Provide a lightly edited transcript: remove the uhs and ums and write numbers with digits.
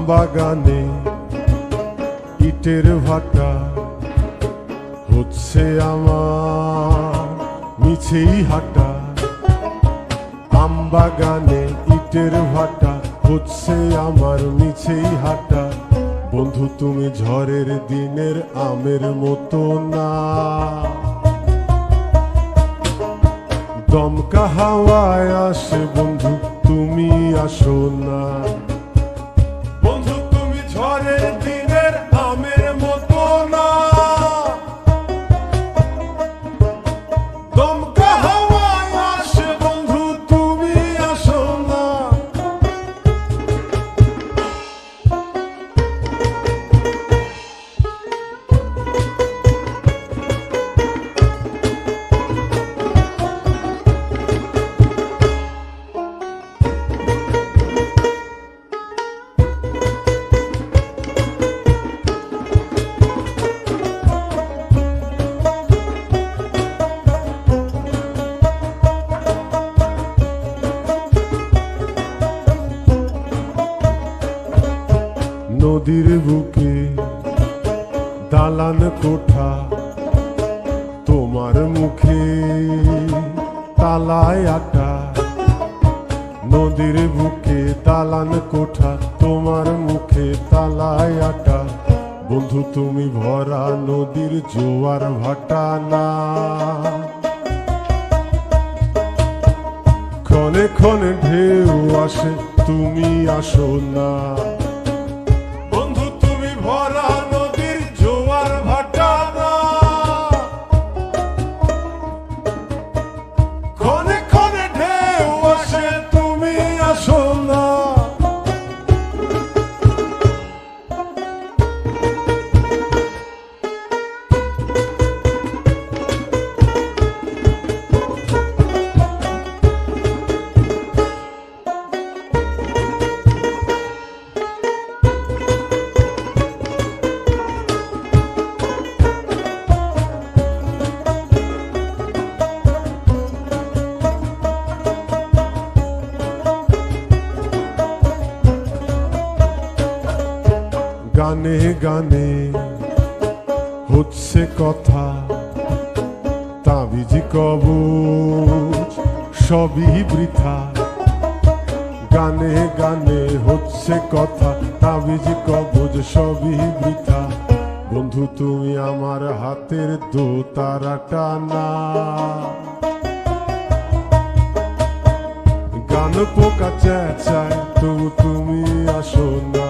বাগানে ইটের ভাটা হচ্ছে আমার মিছেই হাঁটা। আম বাগানে ইটের ভাটা হচ্ছে আমার মিছেই হাঁটা। বন্ধু তুমি ঝড়ের দিনের আমের মতো না, দমকা হাওয়ায় আসে বন্ধু তুমি আসো না। বন্ধু তুমি ঝড়ের দিনের আমের মতো না, দমকা হাওয়ায় আসে বন্ধু তুমি আসো না। নদীর বুকে দালান কোঠা, তোমার মুখে তালায় আটা। নদীর বুকে দালান কোঠা, তোমার মুখে তালায় আটা। বন্ধু তুমি ভরা নদীর জোয়ার ভাটা না, ক্ষণে ক্ষণে ঢেউ আসে তুমি আসো না। ভরা নদীর জোয়ার ভাটা না, ক্ষণে ক্ষণে ঢেউ আসে তুমি আসো না। গানে গানে হচ্ছে কথা, তাবিজ কবচ সবই বৃথা। গানে গানে হচ্ছে কথা, তাবিজ কবচ সবই বৃথা। বন্ধু তুমি আমার হাতের দোতারাটা না, গান পোকা চেঁচায় তবু তুমি আসো না।